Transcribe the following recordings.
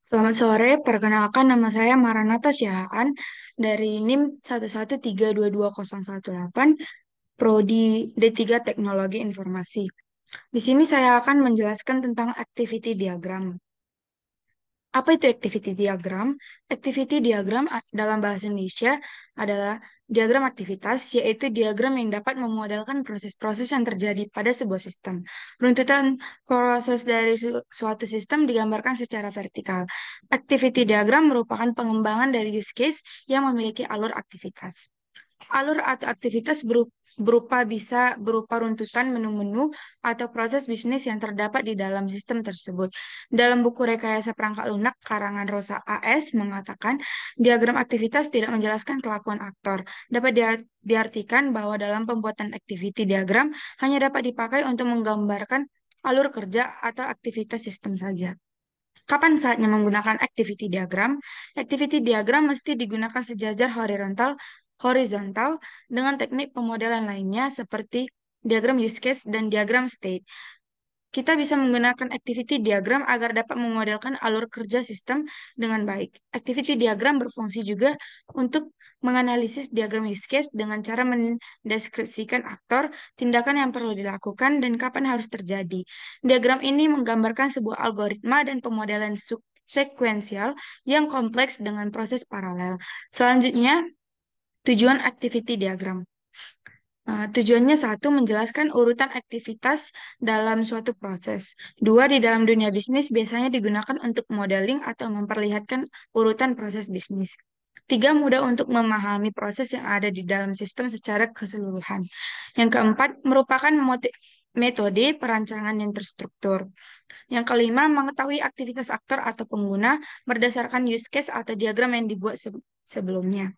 Selamat sore, perkenalkan nama saya Maranatha Syahaan dari NIM 113220118, Prodi D3 Teknologi Informasi. Di sini saya akan menjelaskan tentang activity diagram. Apa itu activity diagram? Activity diagram dalam bahasa Indonesia adalah diagram aktivitas, yaitu diagram yang dapat memodelkan proses-proses yang terjadi pada sebuah sistem. Runtutan proses dari suatu sistem digambarkan secara vertikal. Activity diagram merupakan pengembangan dari use case yang memiliki alur aktivitas. Alur atau aktivitas berupa bisa berupa runtutan menu-menu atau proses bisnis yang terdapat di dalam sistem tersebut. Dalam buku Rekayasa Perangkat Lunak karangan Rosa AS mengatakan, diagram aktivitas tidak menjelaskan kelakuan aktor. Dapat diartikan bahwa dalam pembuatan activity diagram hanya dapat dipakai untuk menggambarkan alur kerja atau aktivitas sistem saja. Kapan saatnya menggunakan activity diagram? Activity diagram mesti digunakan sejajar horizontal dengan teknik pemodelan lainnya seperti diagram use case dan diagram state. Kita bisa menggunakan activity diagram agar dapat memodelkan alur kerja sistem dengan baik. Activity diagram berfungsi juga untuk menganalisis diagram use case dengan cara mendeskripsikan aktor, tindakan yang perlu dilakukan, dan kapan harus terjadi. Diagram ini menggambarkan sebuah algoritma dan pemodelan sekuensial yang kompleks dengan proses paralel. Selanjutnya, tujuan activity diagram. Tujuannya satu, menjelaskan urutan aktivitas dalam suatu proses. Dua, di dalam dunia bisnis biasanya digunakan untuk modeling atau memperlihatkan urutan proses bisnis. Tiga, mudah untuk memahami proses yang ada di dalam sistem secara keseluruhan. Yang keempat, merupakan metode perancangan yang terstruktur. Yang kelima, mengetahui aktivitas aktor atau pengguna berdasarkan use case atau diagram yang dibuat sebelumnya.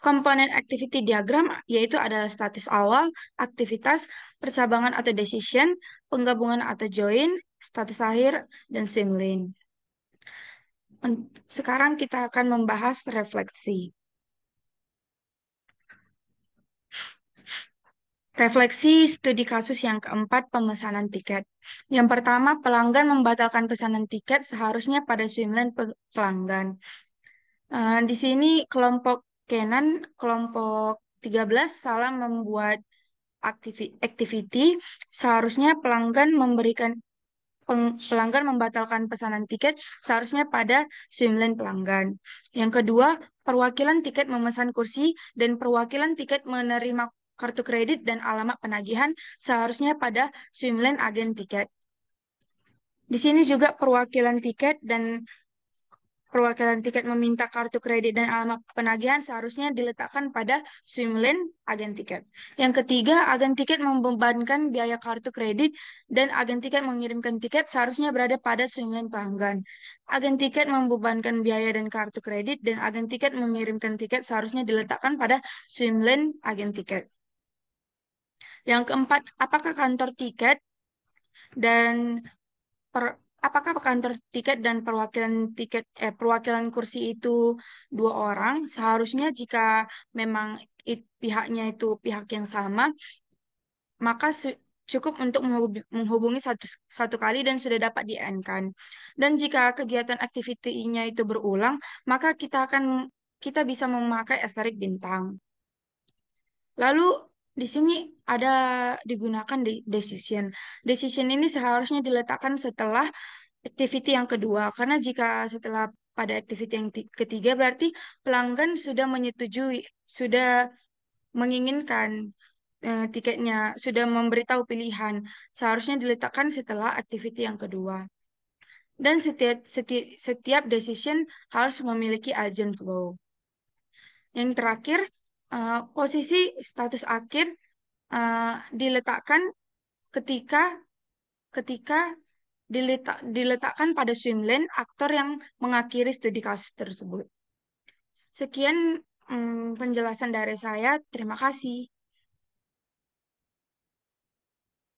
Komponen activity diagram yaitu ada status awal, aktivitas, percabangan atau decision, penggabungan atau join, status akhir, dan swim lane. Sekarang kita akan membahas refleksi. Refleksi studi kasus yang keempat, pemesanan tiket. Yang pertama, pelanggan membatalkan pesanan tiket seharusnya pada swim lane pelanggan. Di sini kelompok Canon, kelompok 13 salah membuat activity, seharusnya pelanggan membatalkan pesanan tiket seharusnya pada swimlane pelanggan. Yang kedua, perwakilan tiket memesan kursi dan perwakilan tiket menerima kartu kredit dan alamat penagihan seharusnya pada swimlane agen tiket. Di sini juga perwakilan tiket meminta kartu kredit dan alamat penagihan seharusnya diletakkan pada swim lane agen tiket. Yang ketiga, agen tiket membebankan biaya kartu kredit dan agen tiket mengirimkan tiket seharusnya berada pada swim lane pelanggan. Agen tiket membebankan biaya dan kartu kredit dan agen tiket mengirimkan tiket seharusnya diletakkan pada swim lane agen tiket. Yang keempat, apakah kantor tiket dan apakah kantor tiket dan perwakilan kursi itu dua orang? Seharusnya jika memang pihaknya itu pihak yang sama, maka cukup untuk menghubungi satu kali dan sudah dapat di-end-kan. Dan jika kegiatan aktivitinya itu berulang, maka kita bisa memakai asterik bintang. Lalu di sini ada digunakan decision. Decision ini seharusnya diletakkan setelah activity yang kedua, karena jika setelah pada activity yang ketiga berarti pelanggan sudah menyetujui, sudah menginginkan tiketnya, sudah memberitahu pilihan. Seharusnya diletakkan setelah activity yang kedua. Dan setiap decision harus memiliki agent flow. Yang terakhir, posisi status akhir diletakkan ketika ketika diletakkan pada swim lane aktor yang mengakhiri studi kasus tersebut. Sekian penjelasan dari saya. Terima kasih.